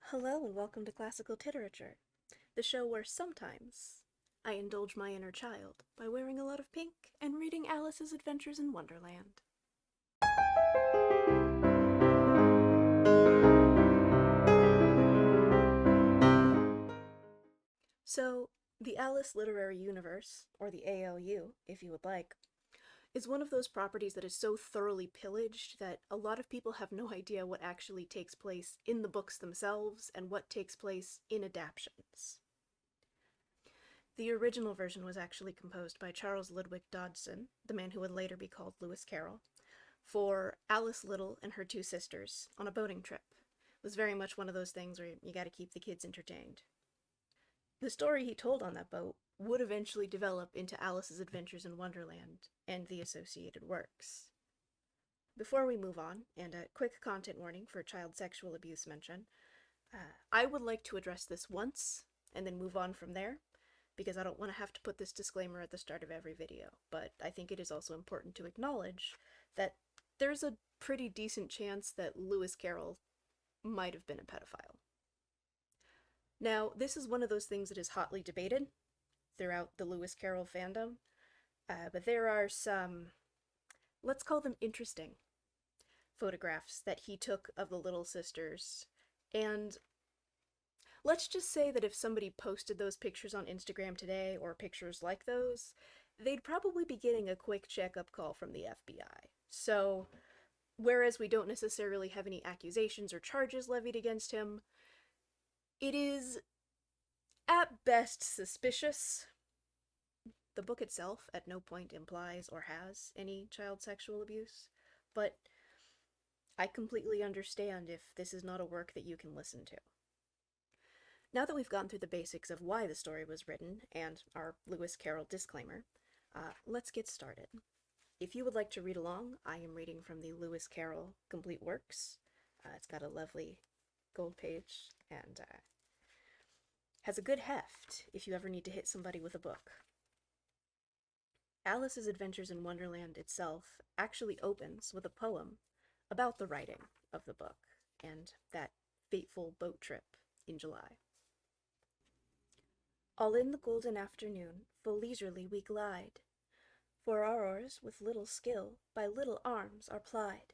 Hello and welcome to Classical Titerature, the show where sometimes I indulge my inner child by wearing a lot of pink and reading Alice's Adventures in Wonderland. So, the Alice Literary Universe, or the ALU, if you would like, is one of those properties that is so thoroughly pillaged that a lot of people have no idea what actually takes place in the books themselves and what takes place in adaptations. The original version was actually composed by Charles Ludwig Dodgson, the man who would later be called Lewis Carroll, for Alice Little and her two sisters on a boating trip. It was very much one of those things where you gotta keep the kids entertained. The story he told on that boat would eventually develop into Alice's Adventures in Wonderland and the associated works. Before we move on, and a quick content warning for child sexual abuse mention, I would like to address this once and then move on from there, because I don't want to have to put this disclaimer at the start of every video, but I think it is also important to acknowledge that there's a pretty decent chance that Lewis Carroll might have been a pedophile. Now, this is one of those things that is hotly debated throughout the Lewis Carroll fandom, but there are some, let's call them interesting, photographs that he took of the little sisters, and let's just say that if somebody posted those pictures on Instagram today, or pictures like those, they'd probably be getting a quick checkup call from the FBI. So, whereas we don't necessarily have any accusations or charges levied against him, it is, at best, suspicious. The book itself at no point implies or has any child sexual abuse, but I completely understand if this is not a work that you can listen to. Now that we've gone through the basics of why the story was written and our Lewis Carroll disclaimer, let's get started. If you would like to read along, I am reading from the Lewis Carroll Complete Works. It's got a lovely gold page and has a good heft if you ever need to hit somebody with a book. Alice's Adventures in Wonderland itself actually opens with a poem about the writing of the book and that fateful boat trip in July. All in the golden afternoon, full leisurely we glide, for our oars with little skill by little arms are plied,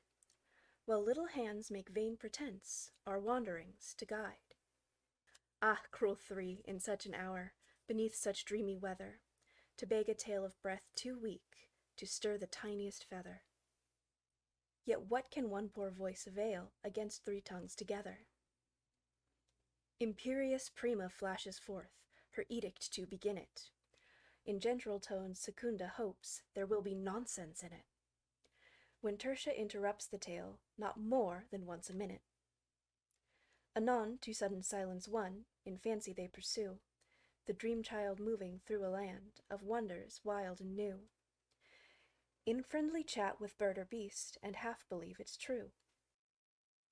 while little hands make vain pretence our wanderings to guide. Ah, cruel three, in such an hour, beneath such dreamy weather, to beg a tale of breath too weak to stir the tiniest feather. Yet what can one poor voice avail against three tongues together? Imperious Prima flashes forth her edict to begin it. In gentle tones Secunda hopes there will be nonsense in it, when Tertia interrupts the tale not more than once a minute. Anon to sudden silence won, in fancy they pursue the dream child moving through a land of wonders wild and new. In friendly chat with bird or beast, and half believe it's true.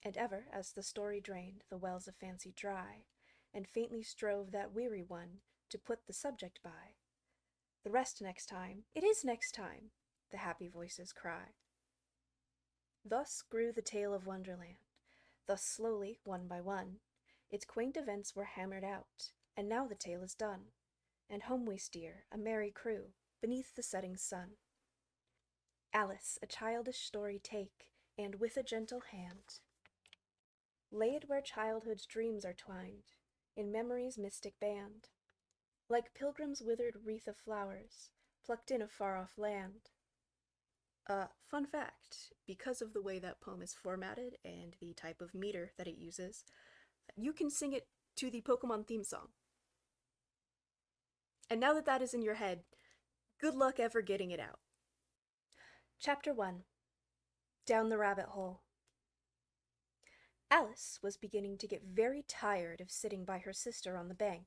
And ever, as the story drained the wells of fancy dry, and faintly strove that weary one to put the subject by, the rest next time, it is next time, the happy voices cry. Thus grew the tale of Wonderland. Thus slowly, one by one, its quaint events were hammered out, and now the tale is done, and home we steer, a merry crew, beneath the setting sun. Alice, a childish story take, and with a gentle hand lay it where childhood's dreams are twined, in memory's mystic band, like pilgrim's withered wreath of flowers, plucked in a far-off land. Fun fact, because of the way that poem is formatted and the type of meter that it uses, you can sing it to the Pokemon theme song. And now that that is in your head, good luck ever getting it out. Chapter 1. Down the Rabbit Hole. Alice was beginning to get very tired of sitting by her sister on the bank,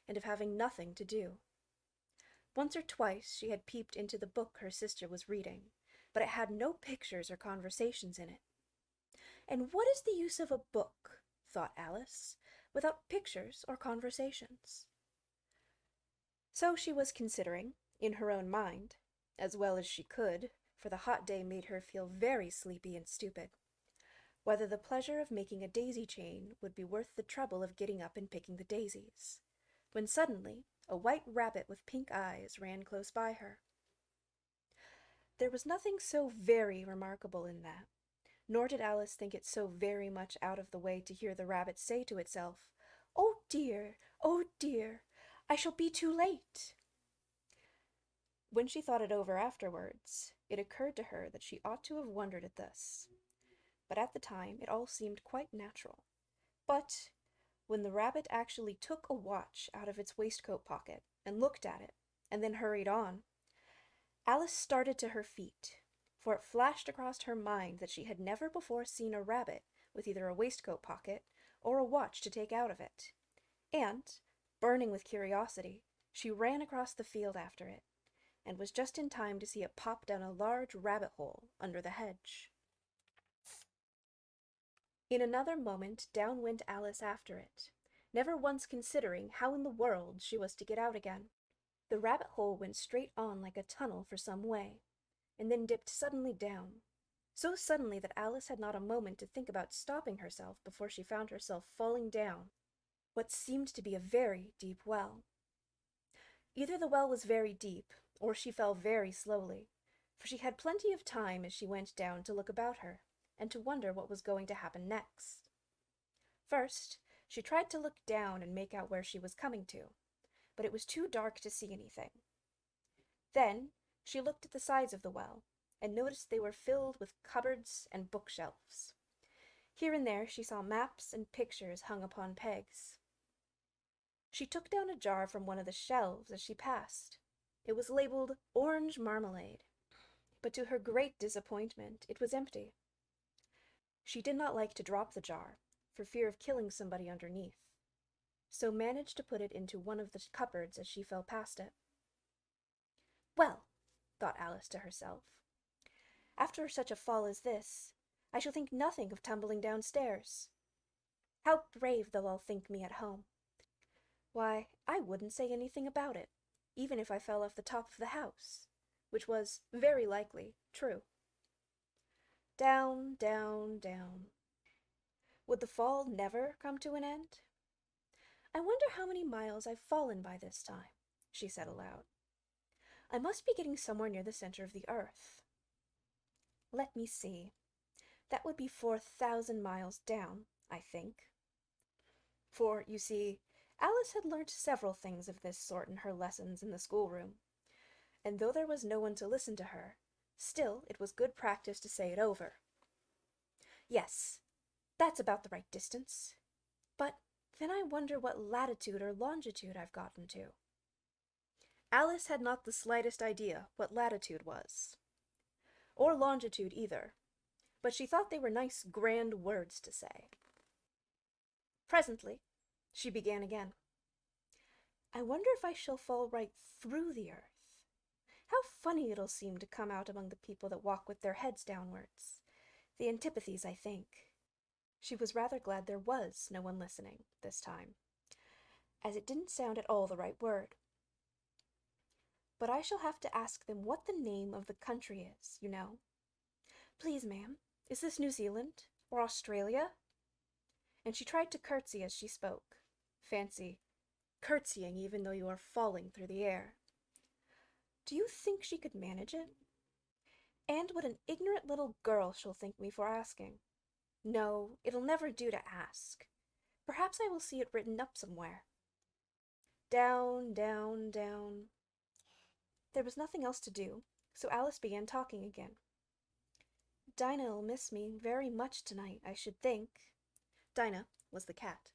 and of having nothing to do. Once or twice she had peeped into the book her sister was reading, but it had no pictures or conversations in it. And what is the use of a book, thought Alice, without pictures or conversations? So she was considering, in her own mind, as well as she could, for the hot day made her feel very sleepy and stupid, whether the pleasure of making a daisy chain would be worth the trouble of getting up and picking the daisies, when suddenly a white rabbit with pink eyes ran close by her. There was nothing so very remarkable in that, nor did Alice think it so very much out of the way to hear the rabbit say to itself, "Oh dear, I shall be too late." When she thought it over afterwards, it occurred to her that she ought to have wondered at this. But at the time it all seemed quite natural. But when the rabbit actually took a watch out of its waistcoat pocket and looked at it, and then hurried on, Alice started to her feet, for it flashed across her mind that she had never before seen a rabbit with either a waistcoat pocket or a watch to take out of it, and, burning with curiosity, she ran across the field after it, and was just in time to see it pop down a large rabbit hole under the hedge. In another moment down went Alice after it, never once considering how in the world she was to get out again. The rabbit hole went straight on like a tunnel for some way, and then dipped suddenly down, so suddenly that Alice had not a moment to think about stopping herself before she found herself falling down what seemed to be a very deep well. Either the well was very deep, or she fell very slowly, for she had plenty of time as she went down to look about her, and to wonder what was going to happen next. First, she tried to look down and make out where she was coming to, but it was too dark to see anything. Then she looked at the sides of the well, and noticed they were filled with cupboards and bookshelves. Here and there she saw maps and pictures hung upon pegs. She took down a jar from one of the shelves as she passed. It was labeled Orange Marmalade, but to her great disappointment it was empty. She did not like to drop the jar, for fear of killing somebody underneath, so managed to put it into one of the cupboards as she fell past it. "Well," thought Alice to herself, "after such a fall as this, I shall think nothing of tumbling downstairs. How brave they'll all think me at home. Why, I wouldn't say anything about it, even if I fell off the top of the house," which was, very likely, true. Down, down, down. Would the fall never come to an end? "I wonder how many miles I've fallen by this time," she said aloud. "I must be getting somewhere near the center of the earth. Let me see. That would be 4,000 miles down, I think." For, you see, Alice had learnt several things of this sort in her lessons in the schoolroom, and though there was no one to listen to her, still it was good practice to say it over. "Yes, that's about the right distance. But then I wonder what latitude or longitude I've gotten to." Alice had not the slightest idea what latitude was, or longitude either, but she thought they were nice grand words to say. Presently she began again. "I wonder if I shall fall right through the earth. How funny it'll seem to come out among the people that walk with their heads downwards. The antipathies, I think." She was rather glad there was no one listening this time, as it didn't sound at all the right word. "But I shall have to ask them what the name of the country is, you know. Please, ma'am, is this New Zealand or Australia?" And she tried to curtsy as she spoke. Fancy curtsying even though you are falling through the air. Do you think she could manage it? And what an ignorant little girl she'll think me for asking. No, it'll never do to ask. Perhaps I will see it written up somewhere. Down, down, down. There was nothing else to do, so Alice began talking again. "Dinah'll miss me very much tonight, I should think." Dinah was the cat.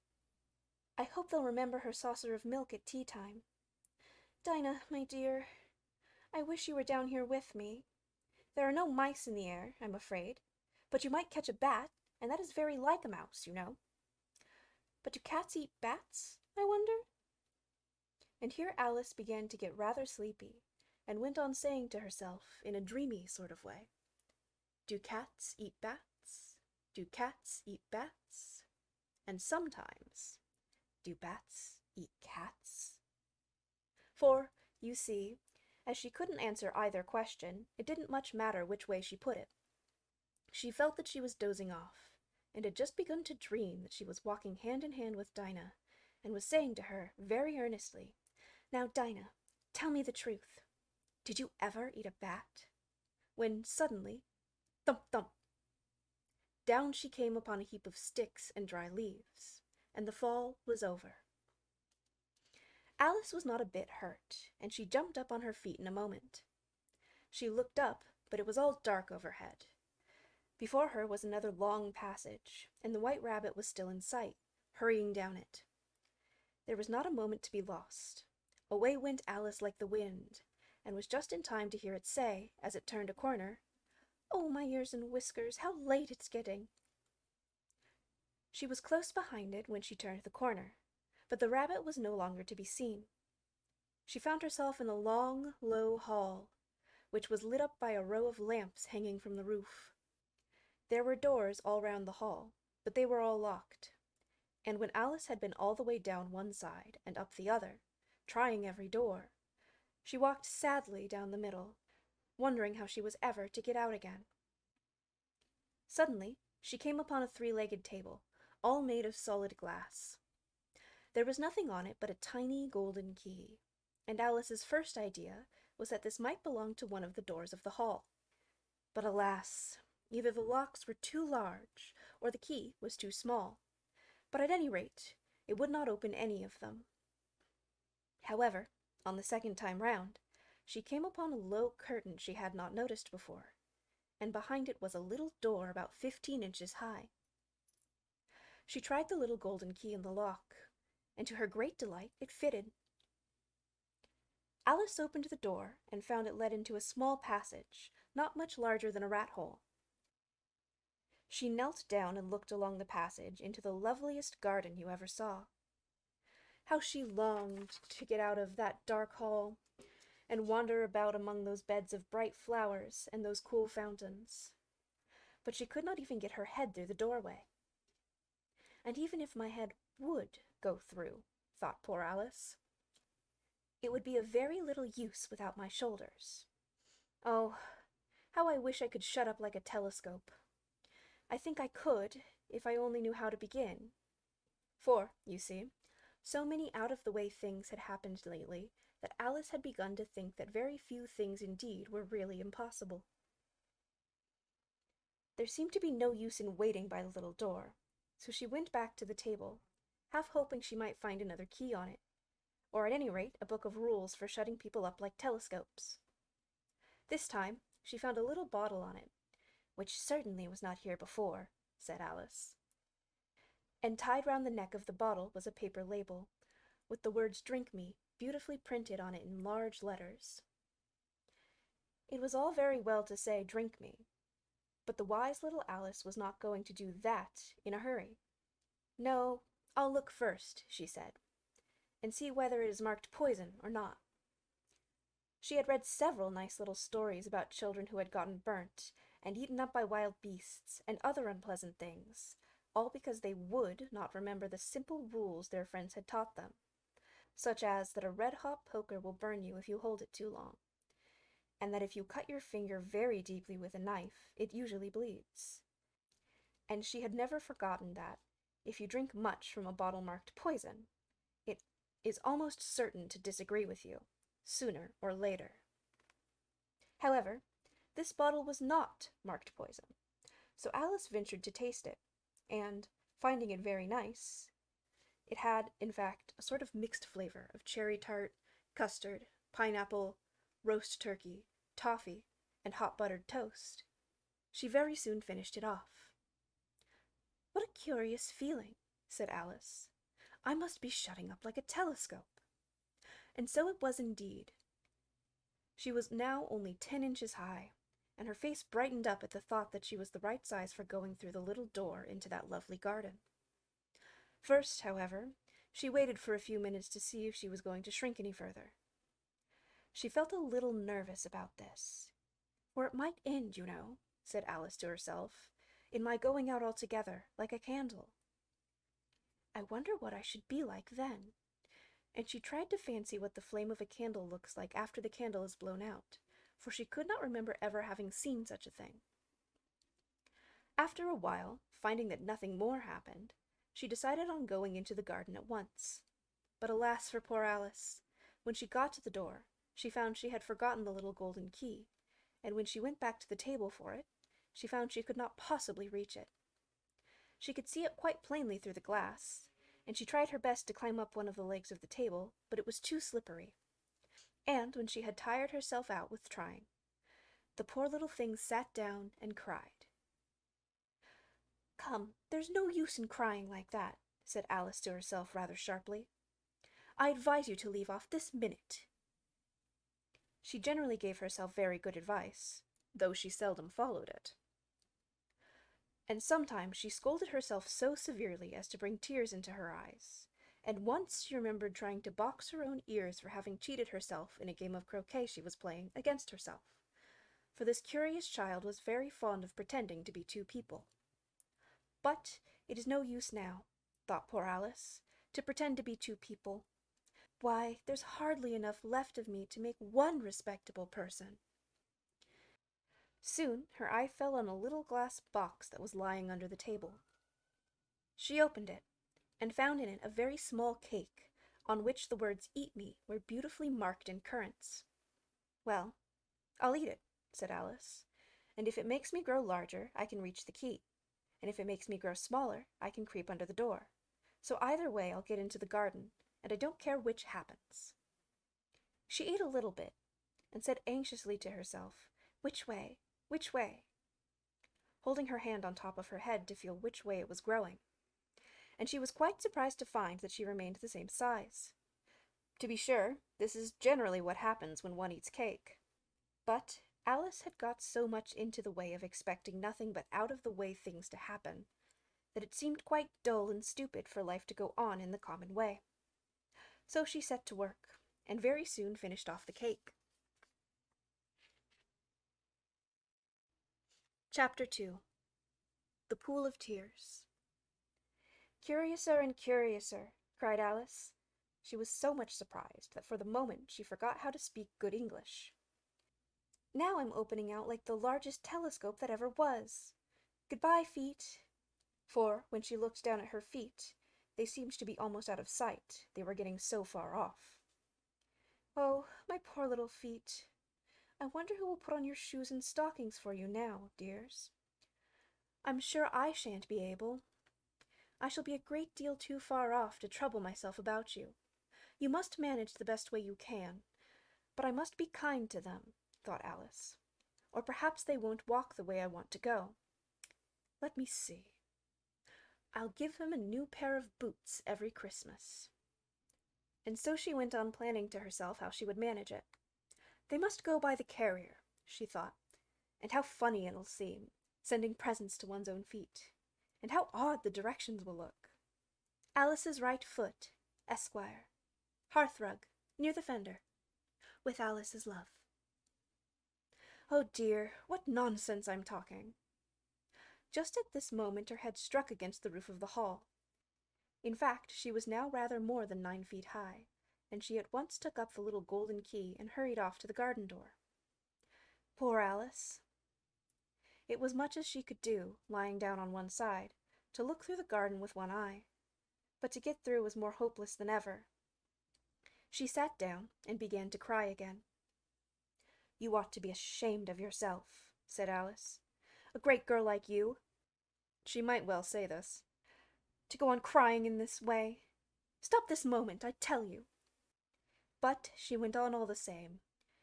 "I hope they'll remember her saucer of milk at tea time. Dinah, my dear, I wish you were down here with me. There are no mice in the air, I'm afraid, but you might catch a bat, and that is very like a mouse, you know. But do cats eat bats, I wonder?" And here Alice began to get rather sleepy, and went on saying to herself in a dreamy sort of way, "Do cats eat bats? Do cats eat bats? And sometimes, do bats eat cats?" For, you see, as she couldn't answer either question, it didn't much matter which way she put it. She felt that she was dozing off, and had just begun to dream that she was walking hand in hand with Dinah, and was saying to her very earnestly, "Now, Dinah, tell me the truth. Did you ever eat a bat?" When suddenly, thump, thump, down she came upon a heap of sticks and dry leaves, and the fall was over. Alice was not a bit hurt, and she jumped up on her feet in a moment. She looked up, but it was all dark overhead. Before her was another long passage, and the White Rabbit was still in sight, hurrying down it. There was not a moment to be lost. Away went Alice like the wind, and was just in time to hear it say, as it turned a corner, "Oh, my ears and whiskers, how late it's getting!" She was close behind it when she turned the corner, but the rabbit was no longer to be seen. She found herself in a long, low hall, which was lit up by a row of lamps hanging from the roof. There were doors all round the hall, but they were all locked, and when Alice had been all the way down one side and up the other, trying every door, she walked sadly down the middle, wondering how she was ever to get out again. Suddenly, she came upon a three-legged table, all made of solid glass. There was nothing on it but a tiny golden key, and Alice's first idea was that this might belong to one of the doors of the hall. But alas! Either the locks were too large, or the key was too small, but at any rate, it would not open any of them. However, on the second time round, she came upon a low curtain she had not noticed before, and behind it was a little door about 15 inches high. She tried the little golden key in the lock, and to her great delight it fitted. Alice opened the door and found it led into a small passage, not much larger than a rat-hole. She knelt down and looked along the passage into the loveliest garden you ever saw. How she longed to get out of that dark hall and wander about among those beds of bright flowers and those cool fountains. But she could not even get her head through the doorway. And even if my head would go through, thought poor Alice, it would be of very little use without my shoulders. Oh, how I wish I could shut up like a telescope. I think I could, if I only knew how to begin. For, you see, so many out-of-the-way things had happened lately that Alice had begun to think that very few things indeed were really impossible. There seemed to be no use in waiting by the little door, so she went back to the table, half hoping she might find another key on it, or at any rate a book of rules for shutting people up like telescopes. This time she found a little bottle on it, "which certainly was not here before," said Alice. And tied round the neck of the bottle was a paper label, with the words "Drink me" beautifully printed on it in large letters. It was all very well to say "Drink me," but the wise little Alice was not going to do that in a hurry. "No, I'll look first," she said, "and see whether it is marked poison or not." She had read several nice little stories about children who had gotten burnt and eaten up by wild beasts and other unpleasant things, all because they would not remember the simple rules their friends had taught them, such as that a red-hot poker will burn you if you hold it too long, and that if you cut your finger very deeply with a knife, it usually bleeds. And she had never forgotten that, if you drink much from a bottle marked poison, it is almost certain to disagree with you, sooner or later. However, this bottle was not marked poison, so Alice ventured to taste it, and, finding it very nice, it had, in fact, a sort of mixed flavor of cherry tart, custard, pineapple, roast turkey, toffee, and hot buttered toast. She very soon finished it off. "What a curious feeling," said Alice. "I must be shutting up like a telescope." And so it was indeed. She was now only 10 inches high, and her face brightened up at the thought that she was the right size for going through the little door into that lovely garden. First, however, she waited for a few minutes to see if she was going to shrink any further. She felt a little nervous about this, for it might end, you know, said Alice to herself, in my going out altogether, like a candle. I wonder what I should be like then. And she tried to fancy what the flame of a candle looks like after the candle is blown out, for she could not remember ever having seen such a thing. After a while, finding that nothing more happened, she decided on going into the garden at once. But alas for poor Alice! When she got to the door, she found she had forgotten the little golden key, and when she went back to the table for it, she found she could not possibly reach it. She could see it quite plainly through the glass, and she tried her best to climb up one of the legs of the table, but it was too slippery. And when she had tired herself out with trying, the poor little thing sat down and cried. "Come, there's no use in crying like that," said Alice to herself rather sharply. "I advise you to leave off this minute." She generally gave herself very good advice, though she seldom followed it. And sometimes she scolded herself so severely as to bring tears into her eyes, and once she remembered trying to box her own ears for having cheated herself in a game of croquet she was playing against herself, for this curious child was very fond of pretending to be two people. But it is no use now, thought poor Alice, to pretend to be two people. Why, there's hardly enough left of me to make one respectable person. Soon her eye fell on a little glass box that was lying under the table. She opened it, and found in it a very small cake, on which the words "Eat me" were beautifully marked in currants. "Well, I'll eat it," said Alice, "and if it makes me grow larger, I can reach the key, and if it makes me grow smaller, I can creep under the door. So either way I'll get into the garden, and I don't care which happens." She ate a little bit, and said anxiously to herself, "Which way? Which way?" holding her hand on top of her head to feel which way it was growing. And she was quite surprised to find that she remained the same size. To be sure, this is generally what happens when one eats cake. But Alice had got so much into the way of expecting nothing but out-of-the-way things to happen, that it seemed quite dull and stupid for life to go on in the common way. So she set to work, and very soon finished off the cake. Chapter 2. The Pool of Tears. "Curiouser and curiouser," cried Alice. She was so much surprised that for the moment she forgot how to speak good English. "Now I'm opening out like the largest telescope that ever was. Goodbye, feet." For, when she looked down at her feet, they seemed to be almost out of sight, they were getting so far off. "Oh, my poor little feet. I wonder who will put on your shoes and stockings for you now, dears. I'm sure I shan't be able. I shall be a great deal too far off to trouble myself about you. You must manage the best way you can, but I must be kind to them," thought Alice, "or perhaps they won't walk the way I want to go. Let me see. I'll give them a new pair of boots every Christmas." And so she went on planning to herself how she would manage it. "They must go by the carrier," she thought, "and how funny it'll seem, sending presents to one's own feet, and how odd the directions will look. Alice's right foot, Esquire, hearthrug, near the fender, with Alice's love. Oh dear, what nonsense I'm talking." Just at this moment her head struck against the roof of the hall. In fact, she was now rather more than 9 feet high, and she at once took up the little golden key and hurried off to the garden door. Poor Alice! It was much as she could do, lying down on one side, to look through the garden with one eye, but to get through was more hopeless than ever. She sat down and began to cry again. "You ought to be ashamed of yourself," said Alice. "A great girl like you," she might well say this, "to go on crying in this way. Stop this moment, I tell you." But she went on all the same,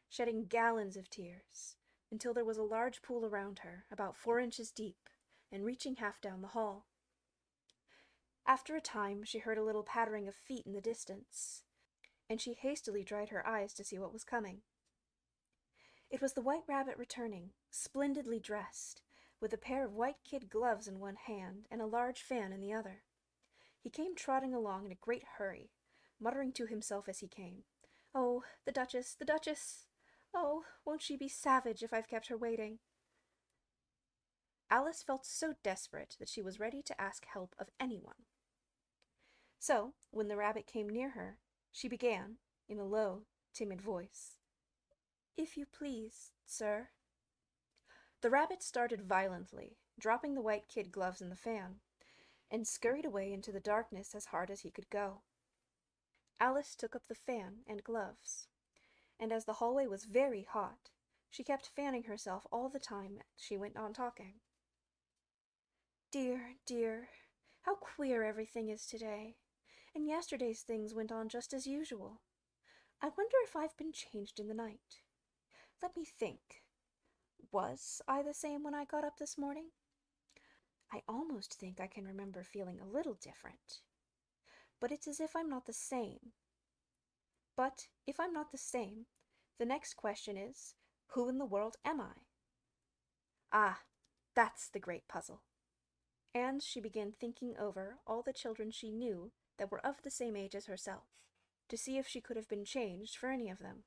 shedding gallons of tears, until there was a large pool around her, about 4 inches deep, and reaching half down the hall. After a time she heard a little pattering of feet in the distance, and she hastily dried her eyes to see what was coming. It was the White Rabbit returning, splendidly dressed, with a pair of white kid gloves in one hand and a large fan in the other. He came trotting along in a great hurry, muttering to himself as he came, "Oh, the Duchess, the Duchess! Oh, won't she be savage if I've kept her waiting?" Alice felt so desperate that she was ready to ask help of anyone. So, when the rabbit came near her, she began, in a low, timid voice, "If you please, sir." The rabbit started violently, dropping the white kid gloves in the fan, and scurried away into the darkness as hard as he could go. Alice took up the fan and gloves, and as the hallway was very hot, she kept fanning herself all the time she went on talking. Dear, dear, how queer everything is today, and yesterday's things went on just as usual. I wonder if I've been changed in the night. Let me think. Was I the same when I got up this morning? I almost think I can remember feeling a little different. But it's as if I'm not the same. But if I'm not the same, the next question is, who in the world am I? Ah, that's the great puzzle. And she began thinking over all the children she knew that were of the same age as herself, to see if she could have been changed for any of them.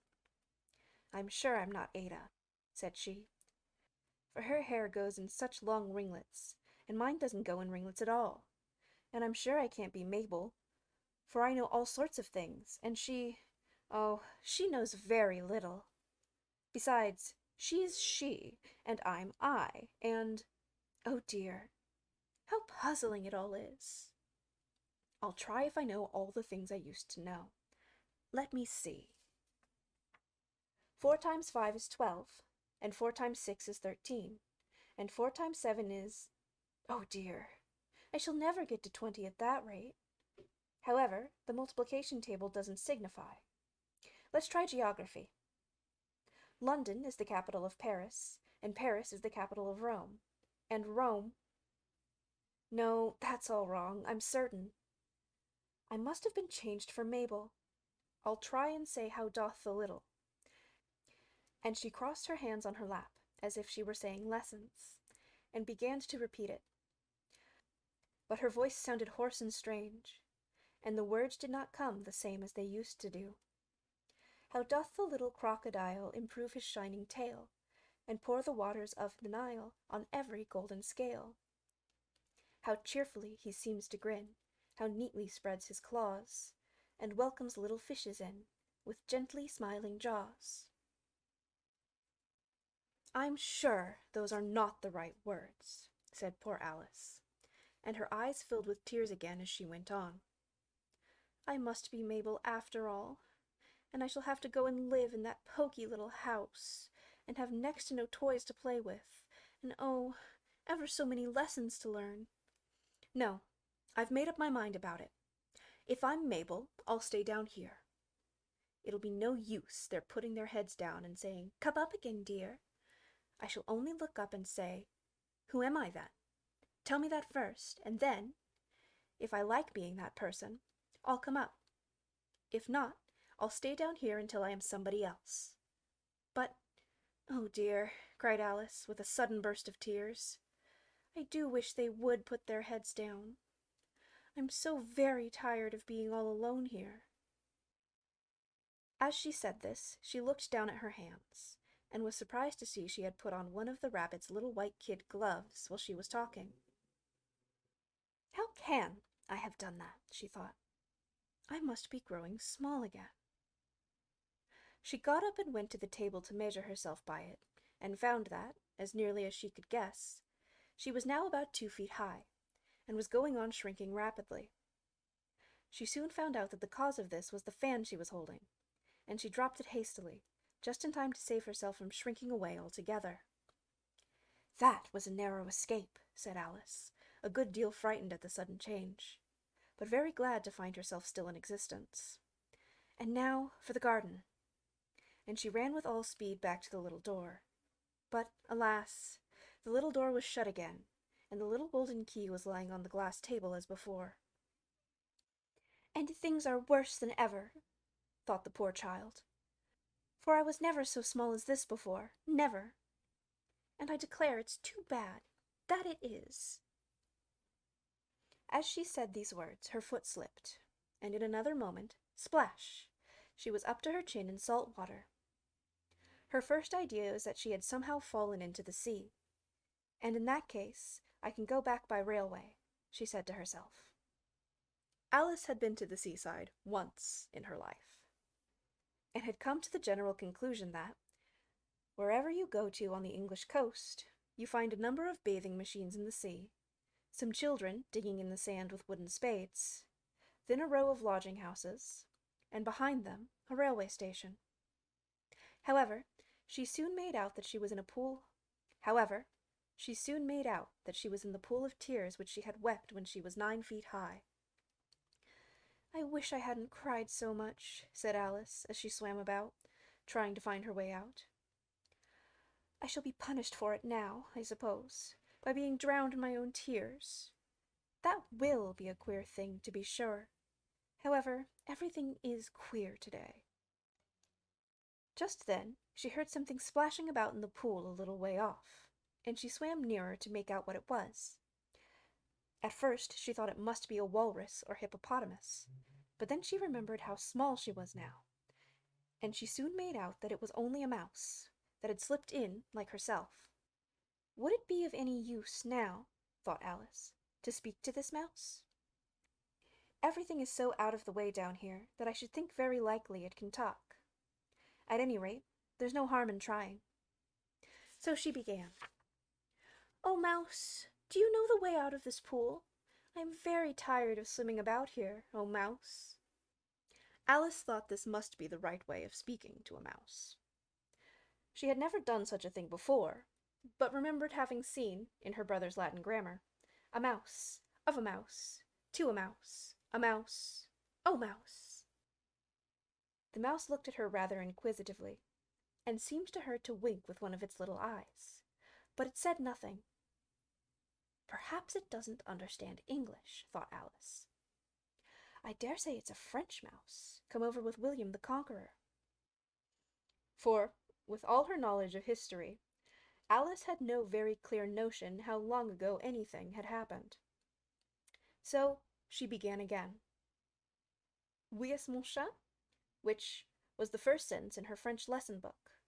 I'm sure I'm not Ada, said she, for her hair goes in such long ringlets, and mine doesn't go in ringlets at all. And I'm sure I can't be Mabel, for I know all sorts of things, and she knows very little. Besides, she's she, and I'm I, and, oh dear, how puzzling it all is. I'll try if I know all the things I used to know. Let me see. 4 times 5 is 12, and 4 times 6 is 13, and 4 times 7 is... Oh dear, I shall never get to 20 at that rate. However, the multiplication table doesn't signify. Let's try geography. London is the capital of Paris, and Paris is the capital of Rome, and Rome... No, that's all wrong, I'm certain. I must have been changed for Mabel. I'll try and say how doth the little. And she crossed her hands on her lap, as if she were saying lessons, and began to repeat it. But her voice sounded hoarse and strange, and the words did not come the same as they used to do. How doth the little crocodile improve his shining tail, and pour the waters of the Nile on every golden scale? How cheerfully he seems to grin, how neatly spreads his claws, and welcomes little fishes in, with gently smiling jaws. I'm sure those are not the right words, said poor Alice, and her eyes filled with tears again as she went on. I must be Mabel after all, and I shall have to go and live in that poky little house, and have next to no toys to play with, and oh, ever so many lessons to learn. No, I've made up my mind about it. If I'm Mabel, I'll stay down here. It'll be no use their putting their heads down and saying, "Come up again, dear." I shall only look up and say, "Who am I then? Tell me that first, and then, if I like being that person, I'll come up. If not, I'll stay down here until I am somebody else." But, oh dear, cried Alice, with a sudden burst of tears, I do wish they would put their heads down. I'm so very tired of being all alone here. As she said this, she looked down at her hands, and was surprised to see she had put on one of the rabbit's little white kid gloves while she was talking. How can I have done that? She thought. I must be growing small again. She got up and went to the table to measure herself by it, and found that, as nearly as she could guess, she was now about 2 feet high, and was going on shrinking rapidly. She soon found out that the cause of this was the fan she was holding, and she dropped it hastily, just in time to save herself from shrinking away altogether. That was a narrow escape, said Alice, a good deal frightened at the sudden change, but very glad to find herself still in existence. And now for the garden. And she ran with all speed back to the little door. But, alas, the little door was shut again, and the little golden key was lying on the glass table as before. And things are worse than ever, thought the poor child, for I was never so small as this before, never. And I declare it's too bad, that it is. As she said these words, her foot slipped, and in another moment, splash, she was up to her chin in salt water. Her first idea was that she had somehow fallen into the sea, and in that case I can go back by railway, she said to herself. Alice had been to the seaside once in her life, and had come to the general conclusion that, wherever you go to on the English coast, You find a number of bathing machines in the sea, some children digging in the sand with wooden spades, then a row of lodging houses, and behind them a railway station. However, she soon made out that she was in the pool of tears which she had wept when she was 9 feet high. "I wish I hadn't cried so much," said Alice, as she swam about, trying to find her way out. "I shall be punished for it now, I suppose, by being drowned in my own tears. That will be a queer thing, to be sure. However, everything is queer today." Just then she heard something splashing about in the pool a little way off, and she swam nearer to make out what it was. At first she thought it must be a walrus or hippopotamus, but then she remembered how small she was now, and she soon made out that it was only a mouse that had slipped in like herself. Would it be of any use now, thought Alice, to speak to this mouse? Everything is so out of the way down here that I should think very likely it can talk. At any rate, there's no harm in trying. So she began. "Oh, Mouse, do you know the way out of this pool? I am very tired of swimming about here, oh Mouse." Alice thought this must be the right way of speaking to a mouse. She had never done such a thing before, but remembered having seen, in her brother's Latin grammar, a mouse, of a mouse, to a mouse, oh mouse. The mouse looked at her rather inquisitively, and seemed to her to wink with one of its little eyes, but it said nothing. "Perhaps it doesn't understand English," thought Alice. "I dare say it's a French mouse, come over with William the Conqueror." For, with all her knowledge of history, Alice had no very clear notion how long ago anything had happened. So she began again. "Oui est mon chat?" which was the first sentence in her French lesson book.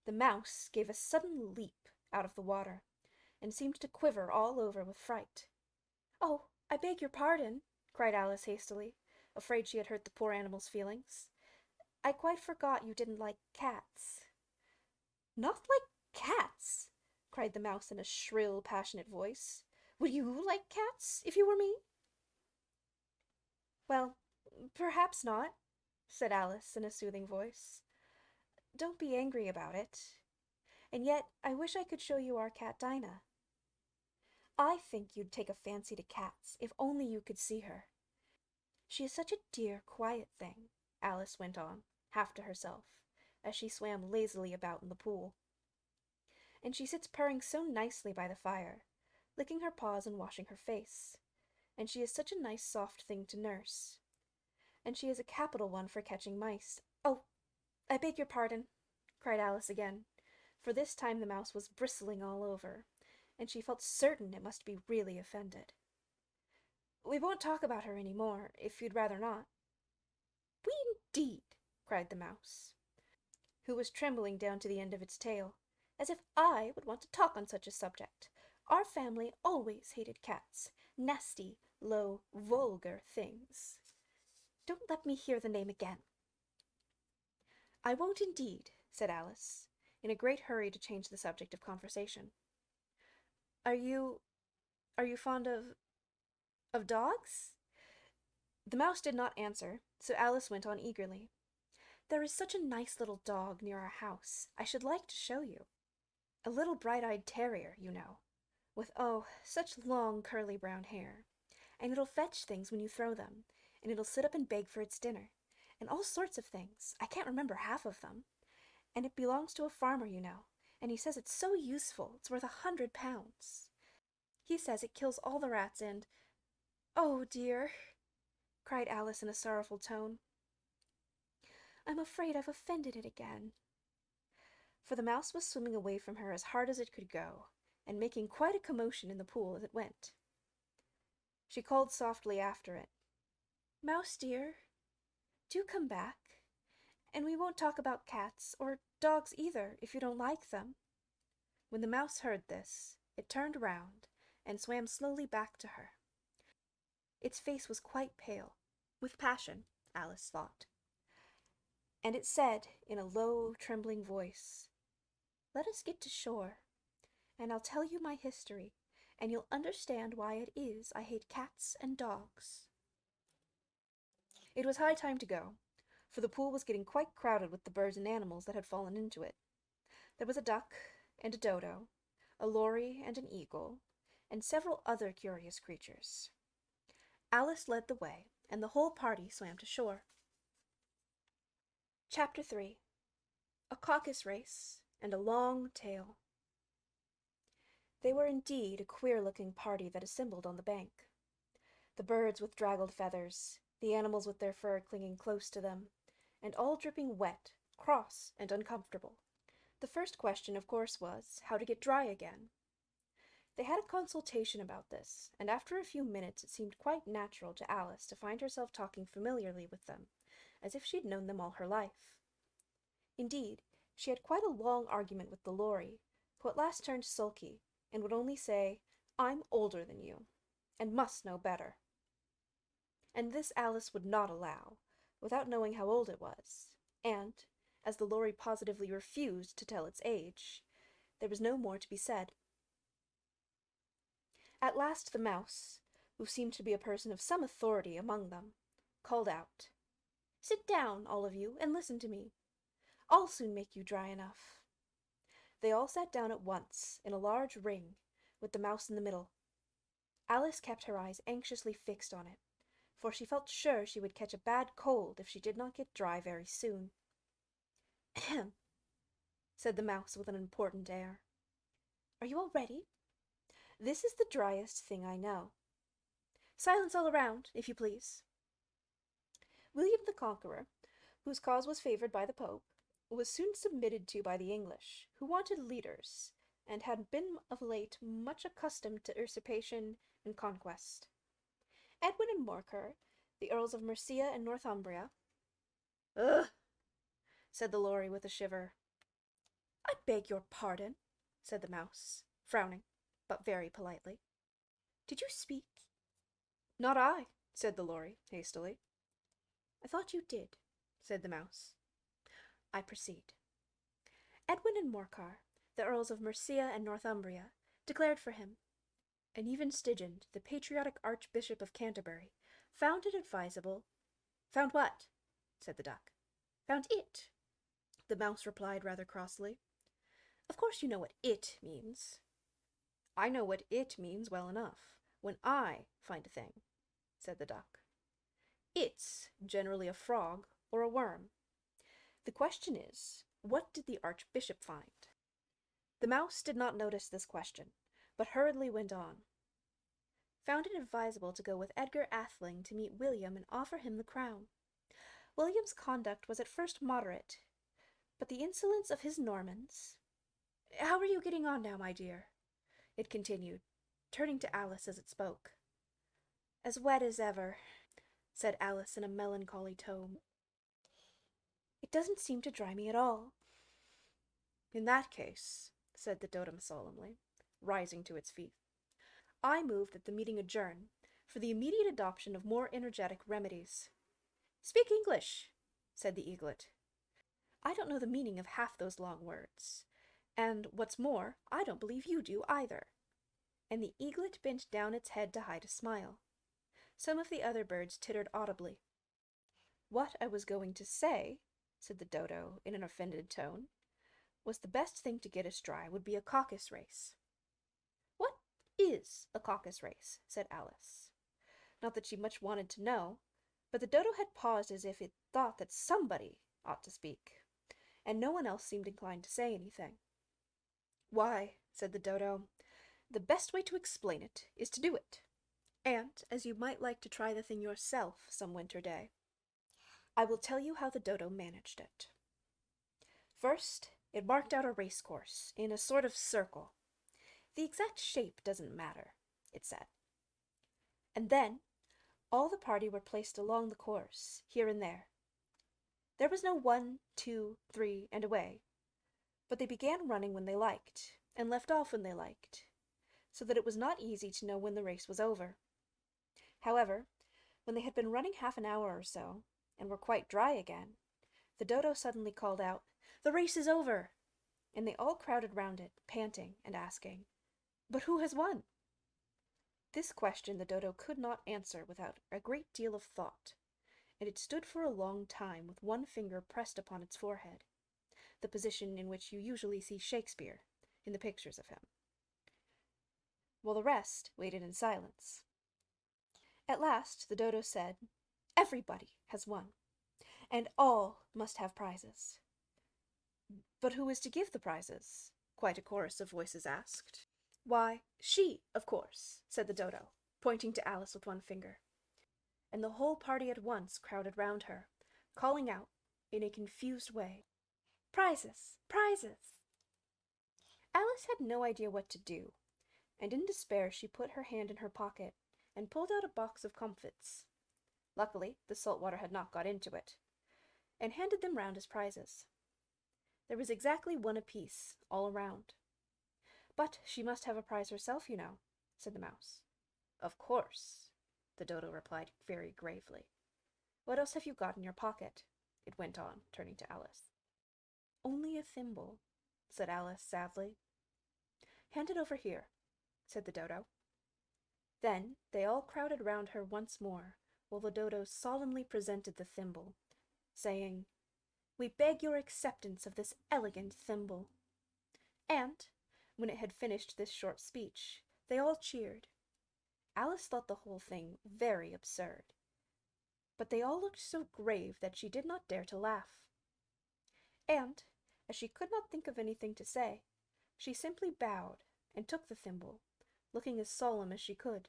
The mouse gave a sudden leap out of the water, and seemed to quiver all over with fright. "Oh, I beg your pardon," cried Alice hastily, afraid she had hurt the poor animal's feelings. "I quite forgot you didn't like cats." "Not like cats!" cried the mouse in a shrill, passionate voice. "Would you like cats, if you were me?" "Well, perhaps not," said Alice in a soothing voice. "Don't be angry about it. And yet I wish I could show you our cat Dinah. I think you'd take a fancy to cats if only you could see her. She is such a dear, quiet thing," Alice went on, half to herself, as she swam lazily about in the pool. "And she sits purring so nicely by the fire, licking her paws and washing her face. And she is such a nice soft thing to nurse. And she is a capital one for catching mice. Oh, I beg your pardon," cried Alice again, for this time the mouse was bristling all over, and she felt certain it must be really offended. "We won't talk about her any more, if you'd rather not." "We indeed!" cried the mouse, who was trembling down to the end of its tail, "as if I would want to talk on such a subject. Our family always hated cats, nasty, low, vulgar things. Don't let me hear the name again." "I won't indeed," said Alice, in a great hurry to change the subject of conversation. Are you fond of dogs?" The mouse did not answer, so Alice went on eagerly. "There is such a nice little dog near our house, I should like to show you. A little bright-eyed terrier, you know, with, oh, such long curly brown hair. And it'll fetch things when you throw them, and it'll sit up and beg for its dinner, and all sorts of things. I can't remember half of them. And it belongs to a farmer, you know, and he says it's so useful, it's worth 100 pounds. He says it kills all the rats and—" "Oh, dear!" cried Alice in a sorrowful tone. "I'm afraid I've offended it again." For the mouse was swimming away from her as hard as it could go, and making quite a commotion in the pool as it went. She called softly after it, "Mouse dear, do come back, and we won't talk about cats, or dogs either, if you don't like them." When the mouse heard this, it turned round, and swam slowly back to her. Its face was quite pale, with passion, Alice thought, and it said in a low, trembling voice, "Let us get to shore. and I'll tell you my history, and you'll understand why it is I hate cats and dogs." It was high time to go, for the pool was getting quite crowded with the birds and animals that had fallen into it. There was a duck and a dodo, a lory and an eagle, and several other curious creatures. Alice led the way, and the whole party swam to shore. Chapter 3. A Caucus Race and a Long Tail. They were indeed a queer-looking party that assembled on the bank. The birds with draggled feathers, the animals with their fur clinging close to them, and all dripping wet, cross, and uncomfortable. The first question, of course, was how to get dry again. They had a consultation about this, and after a few minutes it seemed quite natural to Alice to find herself talking familiarly with them, as if she'd known them all her life. Indeed, she had quite a long argument with the lory, who at last turned sulky, and would only say, "I'm older than you, and must know better." And this Alice would not allow, without knowing how old it was, and, as the lory positively refused to tell its age, there was no more to be said. At last the mouse, who seemed to be a person of some authority among them, called out, "Sit down, all of you, and listen to me. I'll soon make you dry enough." They all sat down at once, in a large ring, with the mouse in the middle. Alice kept her eyes anxiously fixed on it, for she felt sure she would catch a bad cold if she did not get dry very soon. "Ahem," said the mouse with an important air. "Are you all ready? This is the driest thing I know. Silence all around, if you please." William the Conqueror, whose cause was favored by the Pope, was soon submitted to by the English, who wanted leaders, and had been of late much accustomed to usurpation and conquest. Edwin and Morcar, the Earls of Mercia and Northumbria— "Ugh!" said the lory with a shiver. "I beg your pardon," said the mouse, frowning, but very politely. "Did you speak?" "Not I," said the lory, hastily. "I thought you did," said the mouse. "I proceed. Edwin and Morcar, the Earls of Mercia and Northumbria, declared for him, and even Stigand, the patriotic Archbishop of Canterbury, found it advisable— "Found what?" said the duck. "Found it," the mouse replied rather crossly. "Of course you know what it means." "I know what it means well enough, when I find a thing," said the duck. "It's generally a frog or a worm. The question is, what did the Archbishop find?" The mouse did not notice this question, but hurriedly went on. "Found it advisable to go with Edgar Atheling to meet William and offer him the crown. William's conduct was at first moderate, but the insolence of his Normans— How are you getting on now, my dear?" it continued, turning to Alice as it spoke. "As wet as ever," said Alice in a melancholy tone. "It doesn't seem to dry me at all." "In that case," said the totem solemnly, rising to its feet, "I move that the meeting adjourn, for the immediate adoption of more energetic remedies." "Speak English," said the eaglet. "I don't know the meaning of half those long words, and, what's more, I don't believe you do either." And the eaglet bent down its head to hide a smile. Some of the other birds tittered audibly. "What I was going to say," said the dodo in an offended tone, "was the best thing to get us dry would be a caucus race." "What is a caucus race?" said Alice. Not that she much wanted to know, but the dodo had paused as if it thought that somebody ought to speak, and no one else seemed inclined to say anything. "Why," said the dodo, "the best way to explain it is to do it, and as you might like to try the thing yourself some winter day, I will tell you how the dodo managed it. First, it marked out a race course in a sort of circle. The exact shape doesn't matter, it said. And then all the party were placed along the course, here and there. There was no 1, 2, 3, and away, but they began running when they liked, and left off when they liked, so that it was not easy to know when the race was over. However, when they had been running half an hour or so, and were quite dry again, the dodo suddenly called out, "The race is over!" and they all crowded round it, panting and asking, "But who has won?" This question the dodo could not answer without a great deal of thought, and it stood for a long time with one finger pressed upon its forehead, the position in which you usually see Shakespeare in the pictures of him, while the rest waited in silence. At last the dodo said, "Everybody has won, and all must have prizes." "But who is to give the prizes?" quite a chorus of voices asked. "Why, she, of course," said the dodo, pointing to Alice with one finger. And the whole party at once crowded round her, calling out, in a confused way, "Prizes! Prizes!" Alice had no idea what to do, and in despair she put her hand in her pocket and pulled out a box of comfits. Luckily, the salt water had not got into it, and handed them round as prizes. There was exactly one apiece, all around. "But she must have a prize herself, you know," said the mouse. "Of course," the dodo replied very gravely. "What else have you got in your pocket?" it went on, turning to Alice. "Only a thimble," said Alice sadly. "Hand it over here," said the dodo. Then they all crowded round her once more, while the dodo solemnly presented the thimble, saying, "We beg your acceptance of this elegant thimble." And, when it had finished this short speech, they all cheered. Alice thought the whole thing very absurd, but they all looked so grave that she did not dare to laugh. And, as she could not think of anything to say, she simply bowed and took the thimble, looking as solemn as she could.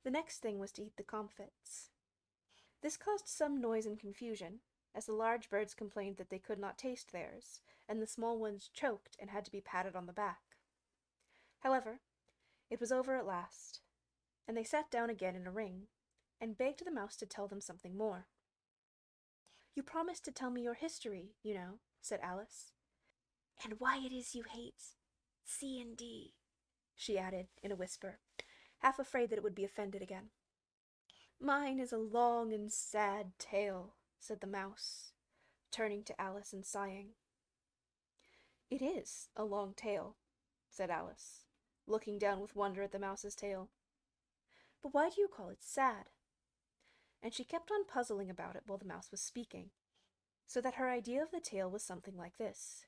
The next thing was to eat the comfits. This caused some noise and confusion, as the large birds complained that they could not taste theirs, and the small ones choked and had to be patted on the back. However, it was over at last, and they sat down again in a ring, and begged the mouse to tell them something more. "You promised to tell me your history, you know," said Alice. "And why it is you hate C and D," she added in a whisper, half afraid that it would be offended again. "Mine is a long and sad tale," said the mouse, turning to Alice and sighing. "It is a long tale," said Alice, looking down with wonder at the mouse's tail. "But why do you call it sad?" And she kept on puzzling about it while the mouse was speaking, so that her idea of the tale was something like this.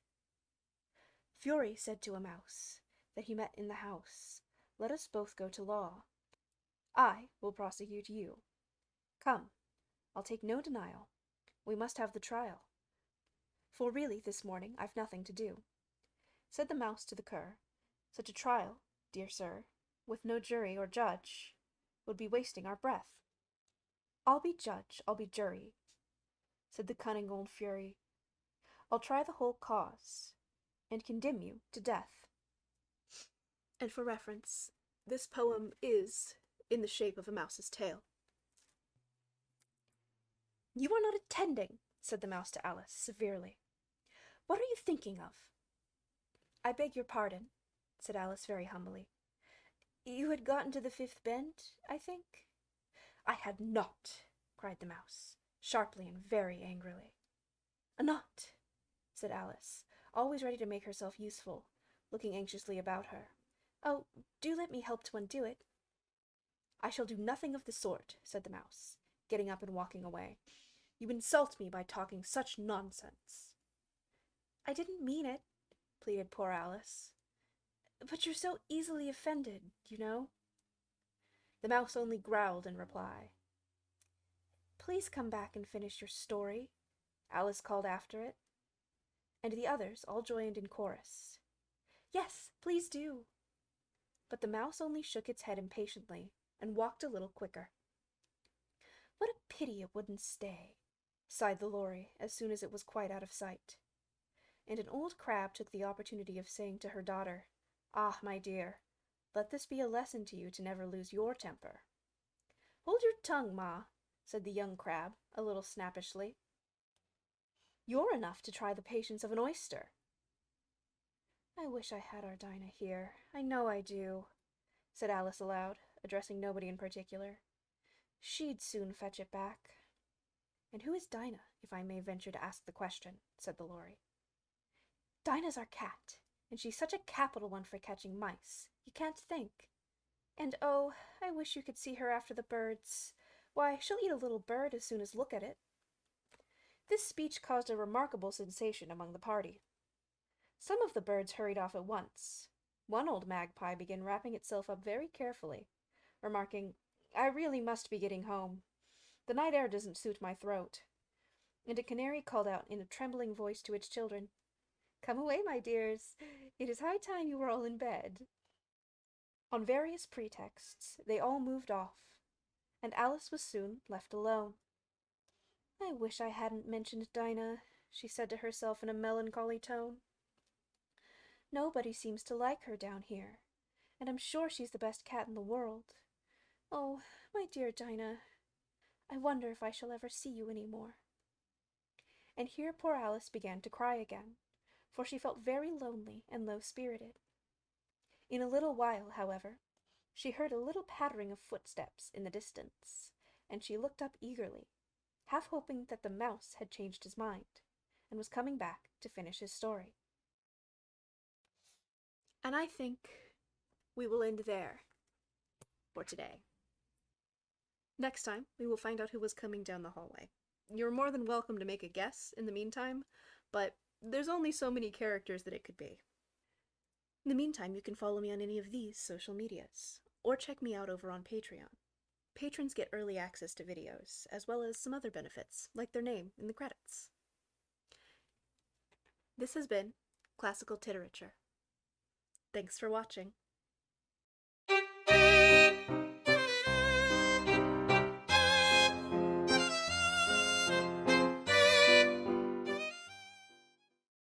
"Fury said to a mouse that he met in the house, 'Let us both go to law. I will prosecute you. Come, I'll take no denial. We must have the trial. For really this morning I've nothing to do.' Said the mouse to the cur, 'Such a trial, dear sir, with no jury or judge, would be wasting our breath.' 'I'll be judge, I'll be jury,' said the cunning old fury. 'I'll try the whole cause, and condemn you to death.'" And for reference, this poem is in the shape of a mouse's tail. "You are not attending," said the mouse to Alice, severely. "What are you thinking of?" "I beg your pardon," said Alice very humbly. "You had gotten to the fifth bend, I think?" "I had not," cried the mouse, sharply and very angrily. "Not," said Alice, always ready to make herself useful, looking anxiously about her. "Oh, do let me help to undo it." "I shall do nothing of the sort," said the mouse, getting up and walking away. "You insult me by talking such nonsense." "I didn't mean it," pleaded poor Alice. "But you're so easily offended, you know." The mouse only growled in reply. "Please come back and finish your story," Alice called after it. And the others all joined in chorus. "Yes, please do." But the mouse only shook its head impatiently and walked a little quicker. "What a pity it wouldn't stay," sighed the lory as soon as it was quite out of sight. And an old crab took the opportunity of saying to her daughter, "Ah, my dear, let this be a lesson to you to never lose your temper." "Hold your tongue, Ma," said the young crab, a little snappishly. "You're enough to try the patience of an oyster." "I wish I had our Dinah here, I know I do," said Alice aloud, addressing nobody in particular. "She'd soon fetch it back." "And who is Dinah, if I may venture to ask the question?" said the lory. Dinah's our cat, and she's such a capital one for catching mice. You can't think. And oh, I wish you could see her after the birds. Why, she'll eat a little bird as soon as look at it. This speech caused a remarkable sensation among the party. Some of the birds hurried off at once. One old magpie began wrapping itself up very carefully, remarking, "I really must be getting home. The night air doesn't suit my throat." And a canary called out in a trembling voice to its children, "Come away, my dears. It is high time you were all in bed." On various pretexts, they all moved off, and Alice was soon left alone. "I wish I hadn't mentioned Dinah," she said to herself in a melancholy tone. "Nobody seems to like her down here, and I'm sure she's the best cat in the world. Oh, my dear Dinah, I wonder if I shall ever see you any more." And here poor Alice began to cry again, for she felt very lonely and low-spirited. In a little while, however, she heard a little pattering of footsteps in the distance, and she looked up eagerly, half hoping that the mouse had changed his mind, and was coming back to finish his story. And I think we will end there for today. Next time, we will find out who was coming down the hallway. You're more than welcome to make a guess in the meantime, but there's only so many characters that it could be. In the meantime, you can follow me on any of these social medias, or check me out over on Patreon. Patrons get early access to videos, as well as some other benefits, like their name in the credits. This has been Classical Titerature. Thanks for watching.